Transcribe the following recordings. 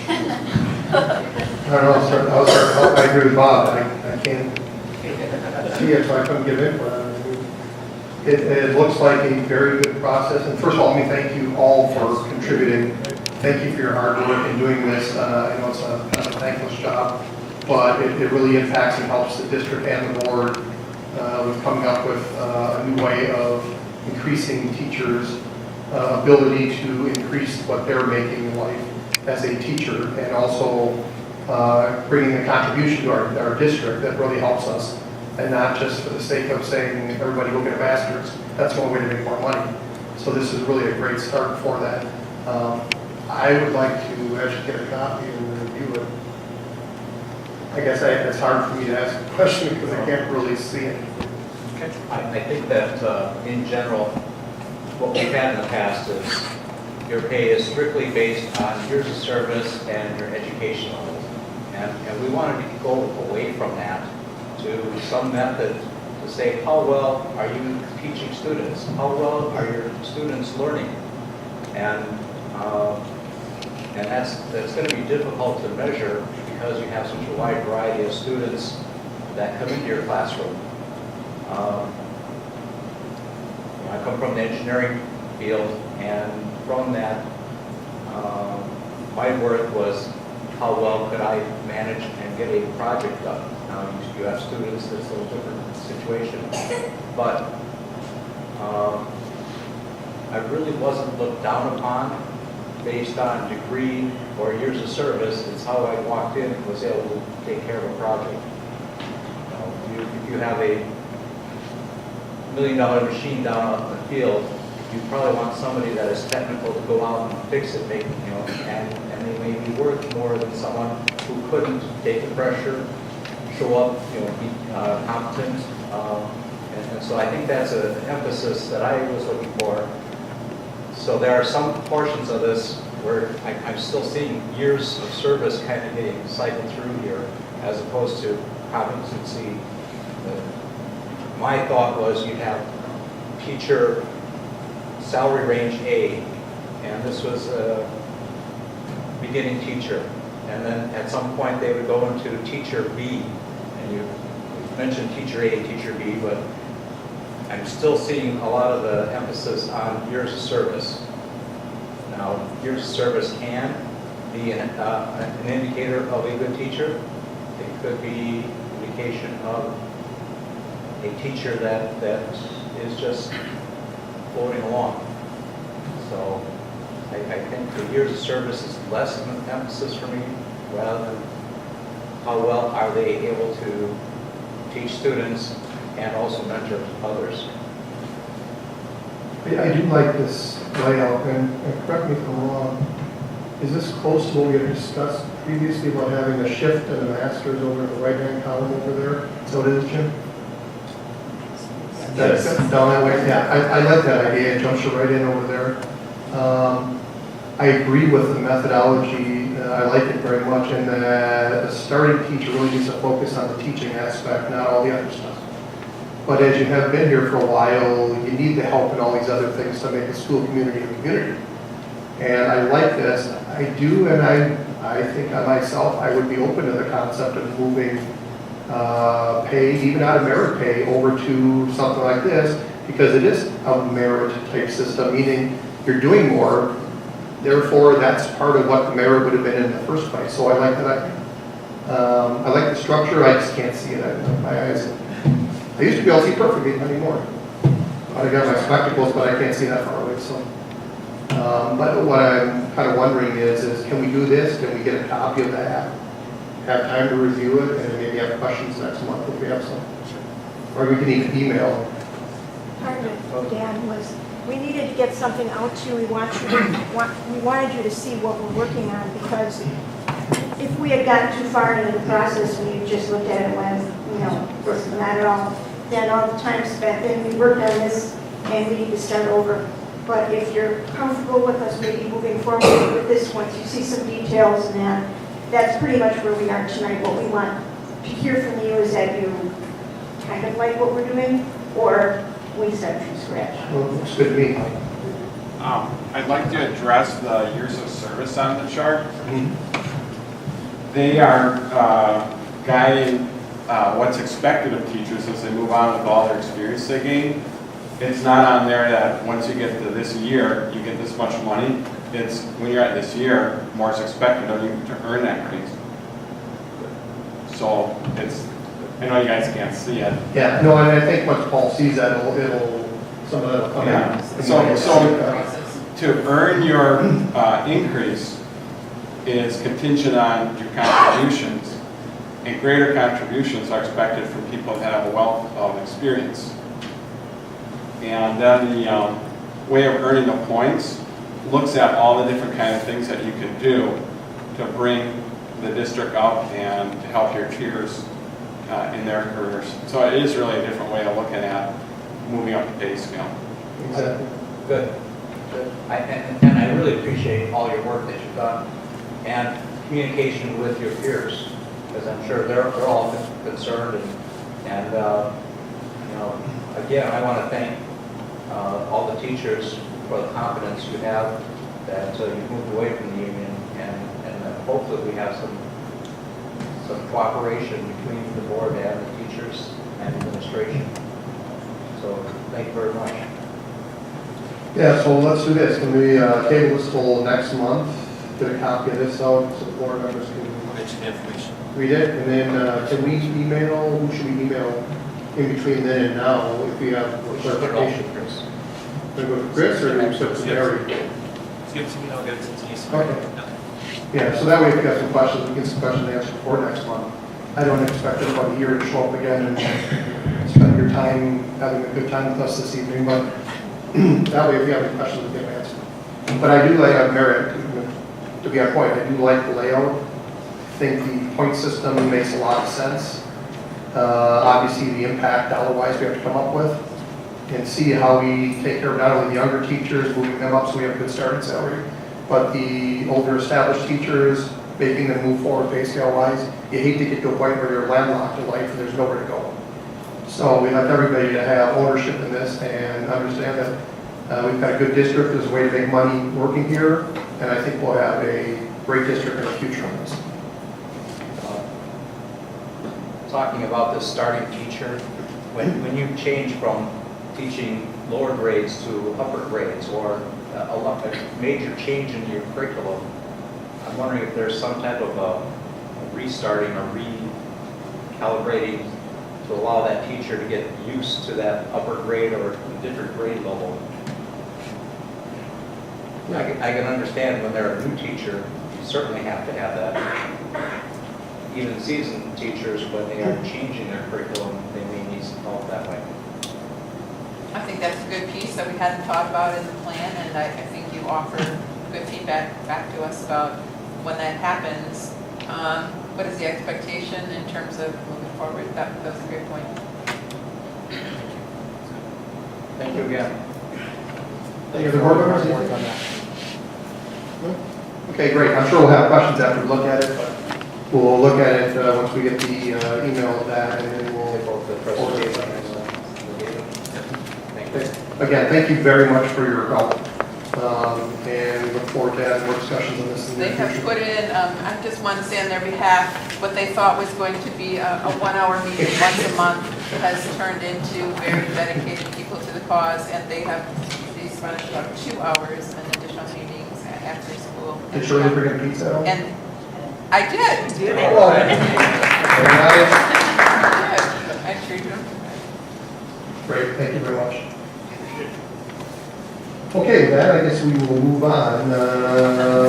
I don't know, I agree with Bob, I can't see it, so I couldn't give input on it. It looks like a very good process, and first of all, let me thank you all for contributing. Thank you for your hard work in doing this. I know it's a kind of a thankless job, but it really impacts and helps the district and the board with coming up with a new way of increasing teachers' ability to increase what they're making in life as a teacher, and also bringing a contribution to our district that really helps us, and not just for the sake of saying everybody go get a master's. That's one way to make more money. So this is really a great start for that. I would like to actually get a copy and review it. I guess it's hard for me to ask a question because I can't really see it. Okay. I think that in general, what we've had in the past is your pay is strictly based on years of service and your education level. And we wanted to go away from that to some method to say, how well are you teaching students? How well are your students learning? And that's going to be difficult to measure because you have such a wide variety of students that come into your classroom. I come from the engineering field, and from that, my work was how well could I manage and get a project done. Now you have students, that's a little different situation, but I really wasn't looked down upon based on degree or years of service. It's how I walked in and was able to take care of a project. If you have a $1 million machine down out in the field, you probably want somebody that is technical to go out and fix it, and they may be worth more than someone who couldn't take the pressure, show up, be competent. And so I think that's an emphasis that I was looking for. So there are some portions of this where I'm still seeing years of service kind of getting cycled through here, as opposed to competency. My thought was you'd have teacher salary range A, and this was a beginning teacher. And then at some point they would go into teacher B, and you mentioned teacher A and teacher B, but I'm still seeing a lot of the emphasis on years of service. Now, years of service can be an indicator of a good teacher. It could be an indication of a teacher that is just floating along. So I think the years of service is less of an emphasis for me, rather than how well are they able to teach students and also mentor others. I do like this layout, and correct me if I'm wrong, is this close to what we had discussed previously about having a shift and a master's over in the right-hand column over there? So it is, Jim? Yes. Down that way? Yeah, I like that idea. It jumps you right in over there. I agree with the methodology. I like it very much, and the starting teacher really needs to focus on the teaching aspect, not all the other stuff. But as you have been here for a while, you need the help in all these other things to make the school community a community. And I like this. I do, and I think on myself, I would be open to the concept of moving pay, even out of merit pay, over to something like this, because it is a merit type system, meaning you're doing more, therefore that's part of what the merit would have been in the first place. So I like that. I like the structure, I just can't see it. My eyes. I used to be able to see perfectly, not anymore. I got my spectacles, but I can't see that far away. So, but what I'm kind of wondering is can we do this? Can we get a copy of that? Have time to review it, and maybe have questions next month if we have some. Or we can even email. Part of it, Dan, was we needed to get something out to you. We wanted you to see what we're working on, because if we had gotten too far into the process and you just looked at it and went, this is not at all, then all the time spent, then we worked on this and we need to start over. But if you're comfortable with us maybe moving forward with this, once you see some details and that's pretty much where we are tonight. What we want to hear from you is that you kind of like what we're doing, or we start from scratch. Well, looks good to me. I'd like to address the years of service on the chart. they are guiding what's expected of teachers as they move on with all their experience they gain. It's not on there that once you get to this year, you get this much money. It's when you're at this year, more is expected of you to earn that raise. So it's, I know you guys can't see it. Yeah, no, and I think once Paul sees that, it'll some of that'll come Yeah. in. So to earn your increase is contingent on your contributions, and greater contributions are expected from people that have a wealth of experience. And then the way of earning the points looks at all the different kind of things that you can do to bring the district up and to help your peers in their careers. So it is really a different way of looking at moving up the pay scale. Exactly. Good, good. And I really appreciate all your work that you've done and communication with your peers, because I'm sure they're all concerned and you know, again, I want to thank all the teachers for the confidence you have that you've moved away from the union, and hope that we have some cooperation between the board and the teachers and administration. So thank you very much. Yeah, so let's do this. Can we table this till next month? Get a copy of this out so the board members can Information. read it, and then can we email? Who should we email in between then and now if we have clarification? Chris. Going to go to Chris or do we go to Mary? Give it to me, I'll get it to Denise. Okay. Yeah, so that way if you have some questions, we get some questions answered for next month. I don't expect everybody here to show up again and spend your time having a good time with us this evening, but that way if you have any questions, we can answer. But I do like merit, to be on point, I do like the layout. I think the point system makes a lot of sense. Obviously the impact dollar-wise we have to come up with and see how we take care of not only the younger teachers, moving them up so we have a good starting salary, but the older established teachers, making them move forward pay scale-wise. You hate to get to a point where you're landlocked in life and there's nowhere to go. So we like everybody to have ownership in this and understand that we've got a good district, there's a way to make money working here, and I think we'll have a great district in the future on this. Talking about the starting teacher, when you change from teaching lower grades to upper grades, or a major change in your curriculum, I'm wondering if there's some type of a restarting or recalibrating to allow that teacher to get used to that upper grade or a different grade level. I can understand when they're a new teacher, you certainly have to have that. Even seasoned teachers, when they are changing their curriculum, they may need some help that way. I think that's a good piece that we hadn't thought about in the plan, and I think you offered good feedback back to us about when that happens. What is the expectation in terms of moving forward? That was a great point. Thank you again. Any other board members? Okay, great. I'm sure we'll have questions after we look at it, but we'll look at it once we get the email of that, and then we'll Both the presentation and the data. Thank you. Again, thank you very much for your help, and we look forward to having more discussions on this in the They have future. put in, I just want to say on their behalf, what they thought was going to be a 1-hour meeting once a month has turned into very dedicated people to the cause, and they spent about 2 hours in additional meetings after school. Did Shirley bring a pizza out? And I did. Very nice. I treated them. Great, thank you very much. Okay, with that, I guess we will move on.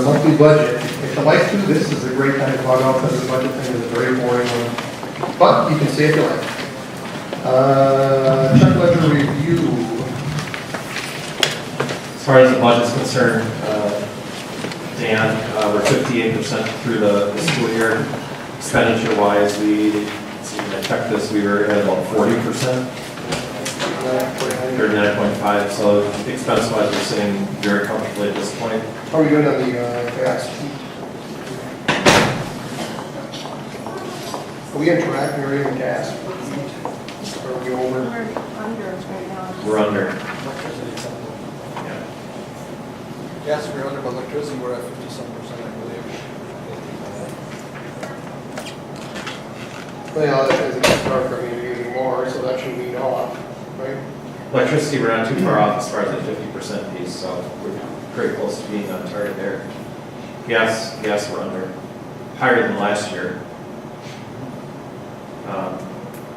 Monthly budget. If you like to, this is a great time to log off because the budget thing is a very boring one. But you can see if you like. Check ledger review. As far as the budget's concerned, Dan, we're 58% through the school year. Expenditure-wise, I checked this, we were at about 40%, 39.5. So expense-wise, we're sitting very comfortably at this point. How are we doing on the gas? Are we interacting or in gas? Or are we over? We're under right now. We're under. Yes, we're under, but electricity, we're at 50-some%, I believe. Well, as it gets darker, I mean, you're using more, so that should wean off, right? Electricity, we're not too far off as far as the 50% piece, so we're pretty close to being on target there. Gas, we're under, higher than last year.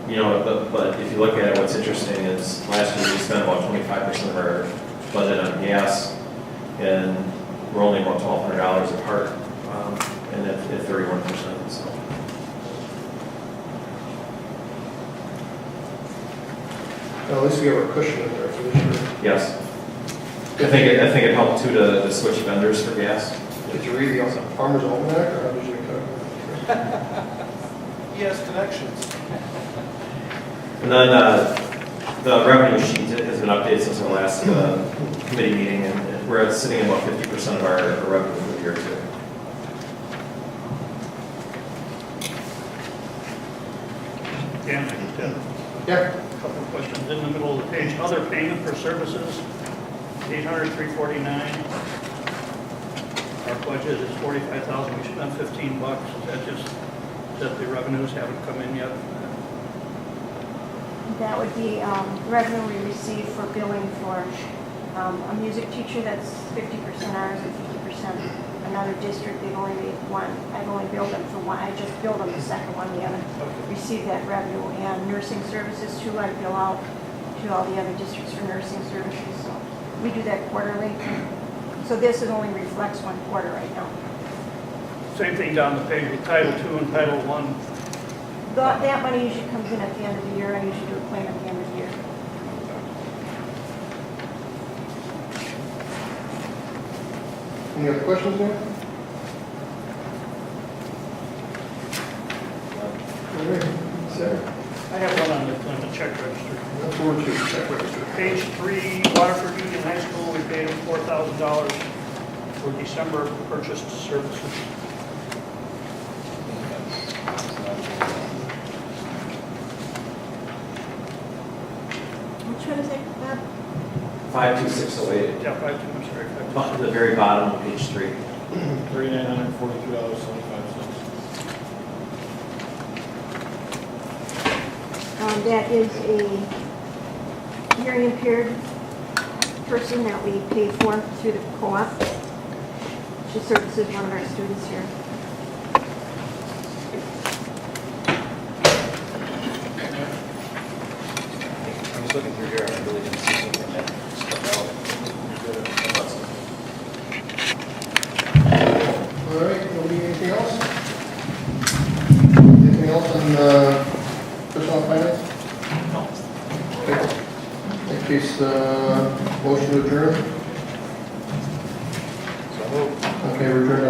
You know, but if you look at it, what's interesting is last year we spent about 25% of our budget on gas, and we're only about $1,200 apart, and at 31%, so. Well, at least we have a cushion in there for this year. Yes. I think it helped too to switch vendors for gas. Did you read the Farmer's Almanac, or how did you cut it? He has connections. And then the revenue sheet has been updated since our last committee meeting, and we're sitting at about 50% of our revenue for the year too. Dan, I just had Yeah, a couple of questions. In the middle of the page, other payment for services, 800, 349. Our budget is 45,000, we spent 15 bucks. Is that just that the revenues haven't come in yet? That would be revenue we receive for billing for a music teacher, that's 50% ours and 50% another district. They've only made one. I've only billed them for one. I just billed them the second one. We haven't received that revenue. And nursing services too, I bill out to all the other districts for nursing services. So we do that quarterly. So this only reflects one quarter right now. Same thing down the page with Title II and Title I. That money usually comes in at the end of the year. I usually do a claim at the end of the year. any other questions there? All right, Sarah, I have one on the check register. that's forward to check register. Page 3, Waterford Union High School, we paid them $4,000 for December purchased services. Which one is it, Bob? 52608, Yeah, 5, I'm sorry, 5. at the very bottom of page 3. $3,942.75. That is a hearing impaired person that we pay for through the co-op. She services one of our students here. I was looking through here and I really didn't see anything that stuck out. All right, nobody, anything else? Anything else on personal finance? Okay. In that case, motion to adjourn. So moved. Okay, we're adjourned